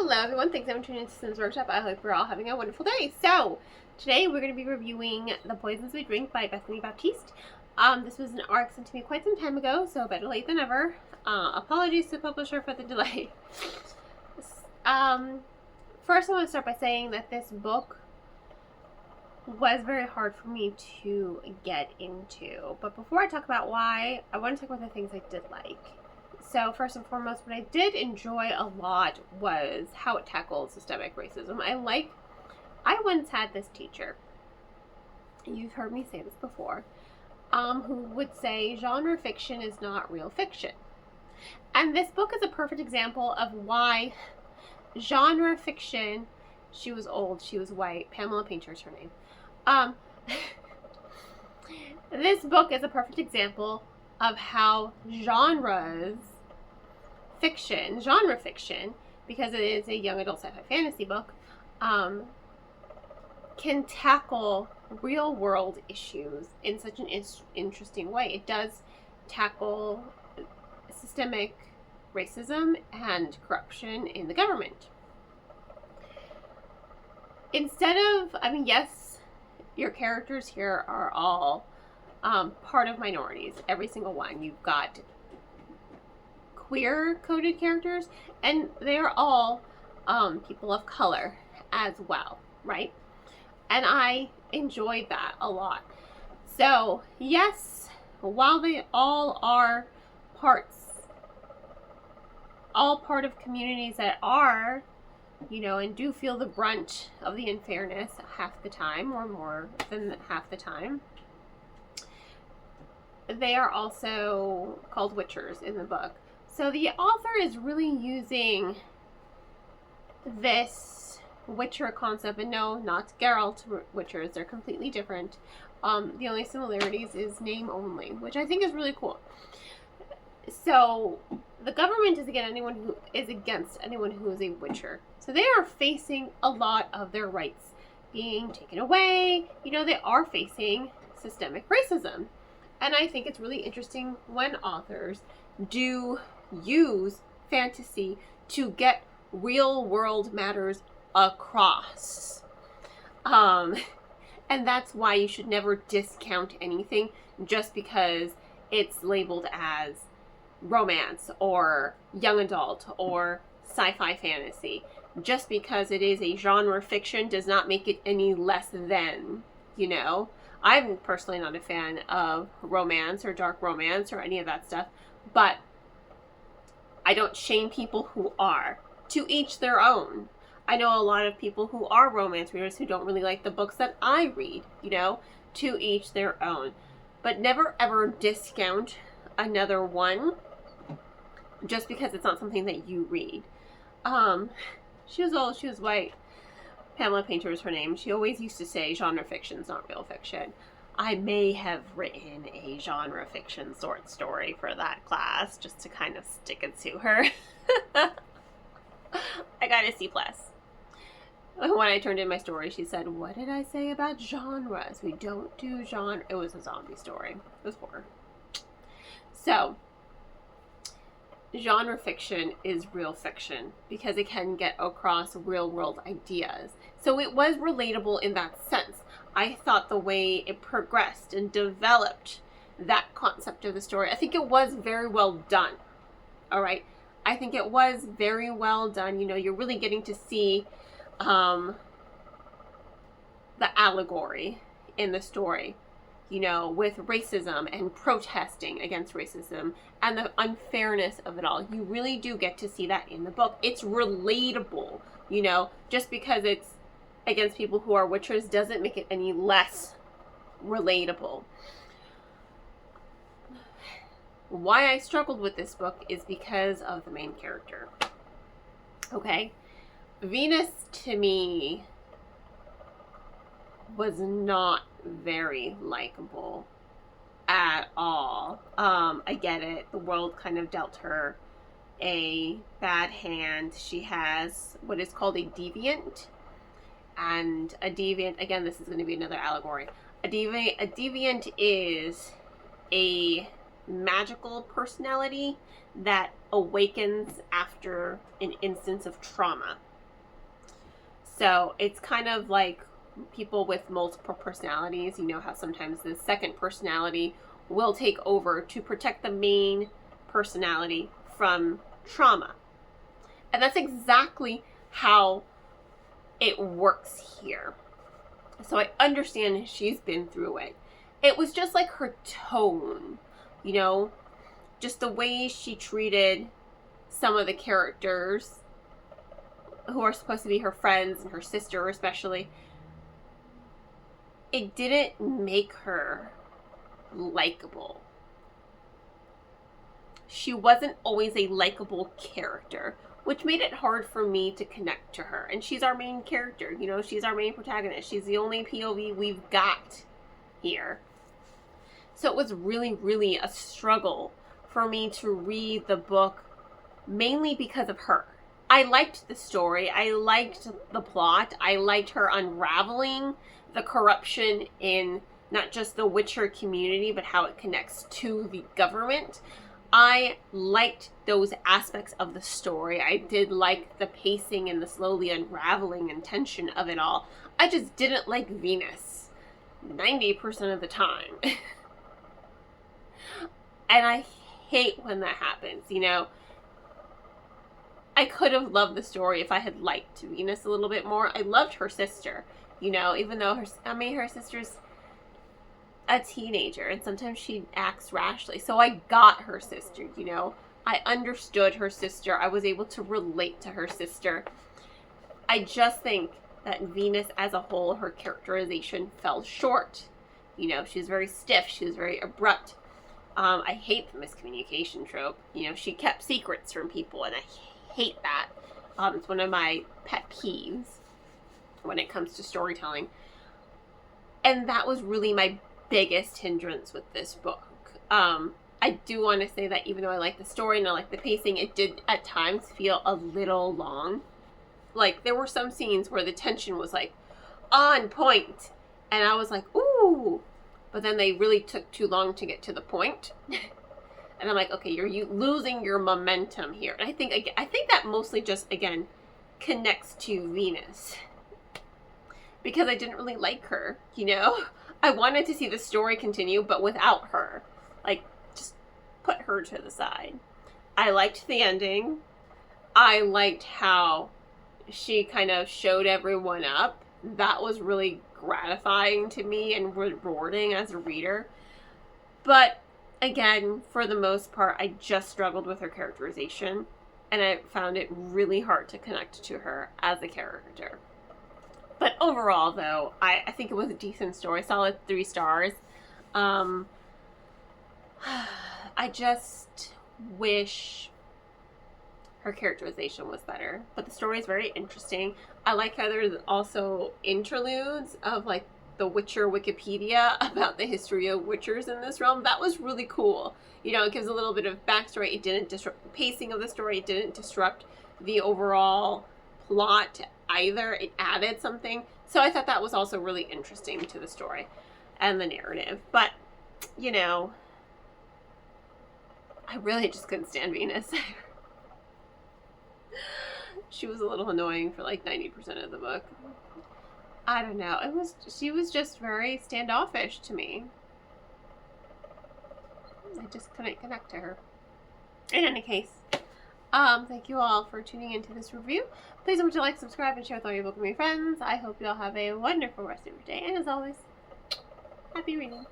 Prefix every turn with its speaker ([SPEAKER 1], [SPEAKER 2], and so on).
[SPEAKER 1] Hello everyone, thanks for tuning into Sims Workshop. I hope we're all having a wonderful day. So, today we're going to be reviewing The Poisons We Drink by Bethany Baptiste. This was an arc sent to me quite some time ago, so better late than never. Apologies to the publisher for the delay. First I want to start by saying that this book was very hard for me to get into. But before I talk about why, I want to talk about the things I did like. So first and foremost, what I did enjoy a lot was how it tackled systemic racism. I once had this teacher, you've heard me say this before, who would say genre fiction is not real fiction. And this book is a perfect example of why genre fiction, she was old, she was white, Pamela Painter's her name. This book is a perfect example of how genre fiction, because it is a young adult sci-fi fantasy book, can tackle real world issues in such an interesting way. It does tackle systemic racism and corruption in the government. Instead of, yes, your characters here are all part of minorities, every single one. You've got queer coded characters, and they're all people of color as well, right? And I enjoyed that a lot. So yes, while they all are part of communities that are, and do feel the brunt of the unfairness half the time, or more than half the time, they are also called witchers in the book. So the author is really using this witcher concept, and no, not Geralt witchers, they're completely different. The only similarities is name only, which I think is really cool. So the government is against anyone who is a witcher. So they are facing a lot of their rights being taken away. They are facing systemic racism. And I think it's really interesting when authors do use fantasy to get real world matters across. And that's why you should never discount anything just because it's labeled as romance or young adult or sci-fi fantasy. Just because it is a genre fiction does not make it any less than, I'm personally not a fan of romance or dark romance or any of that stuff, but I don't shame people who are. To each their own. I know a lot of people who are romance readers who don't really like the books that I read, to each their own. But never ever discount another one just because it's not something that you read. She was old, she was white. Pamela Painter is her name. She always used to say genre fiction is not real fiction. I may have written a genre fiction short story for that class just to kind of stick it to her. I got a C+. When I turned in my story, she said, "What did I say about genres? We don't do genre." It was a zombie story. It was horror. So, genre fiction is real fiction because it can get across real world ideas. So it was relatable in that sense. I thought the way it progressed and developed that concept of the story, I think it was very well done. All right. I think it was very well done. You're really getting to see the allegory in the story, with racism and protesting against racism and the unfairness of it all. You really do get to see that in the book. It's relatable, just because it's against people who are witchers doesn't make it any less relatable. Why I struggled with this book is because of the main character. Okay? Venus, to me, was not very likable at all. I get it. The world kind of dealt her a bad hand. She has what is called a deviant. And a deviant, again, this is going to be another allegory. A deviant is a magical personality that awakens after an instance of trauma. So it's kind of like people with multiple personalities. You know how sometimes the second personality will take over to protect the main personality from trauma. And that's exactly how it works here. So I understand she's been through it. It was just like her tone, you know, just the way she treated some of the characters who are supposed to be her friends and her sister especially. It didn't make her likable. She wasn't always a likable character, which made it hard for me to connect to her. And she's our main character, you know, she's our main protagonist. She's the only POV we've got here. So it was really, really a struggle for me to read the book, mainly because of her. I liked the story, I liked the plot, I liked her unraveling the corruption in not just the Witcher community, but how it connects to the government. I liked those aspects of the story. I did like the pacing and the slowly unraveling and tension of it all. I just didn't like Venus 90% of the time. And I hate when that happens, you know. I could have loved the story if I had liked Venus a little bit more. I loved her sister, you know, even though her sister's a teenager and sometimes she acts rashly. So I got her sister, you know. I understood her sister. I was able to relate to her sister. I just think that Venus as a whole, her characterization fell short. You know, she's very stiff. She was very abrupt. I hate the miscommunication trope. You know, she kept secrets from people, and I hate that. It's one of my pet peeves when it comes to storytelling. And that was really my biggest hindrance with this book. I do want to say that even though I like the story and I like the pacing, it did at times feel a little long. Like, there were some scenes where the tension was like on point, and I was like, ooh, but then they really took too long to get to the point. And I'm like, okay, you're losing your momentum here. And I think that mostly just, again, connects to Venus, because I didn't really like her, you know? I wanted to see the story continue, but without her. Like, just put her to the side. I liked the ending. I liked how she kind of showed everyone up. That was really gratifying to me and rewarding as a reader. But again, for the most part, I just struggled with her characterization, and I found it really hard to connect to her as a character. But overall, though, I think it was a decent story. Solid 3 stars. I just wish her characterization was better. But the story is very interesting. I like how there's also interludes of, like, the Witcher Wikipedia about the history of Witchers in this realm. That was really cool. You know, it gives a little bit of backstory. It didn't disrupt the pacing of the story. It didn't disrupt the overall plot either. It added something. So I thought that was also really interesting to the story and the narrative. But, you know, I really just couldn't stand Venus. She was a little annoying for like 90% of the book. I don't know. She was just very standoffish to me. I just couldn't connect to her. In any case, thank you all for tuning into this review. Please don't forget to like, subscribe, and share with all your book and friends. I hope you all have a wonderful rest of your day. And as always, happy reading.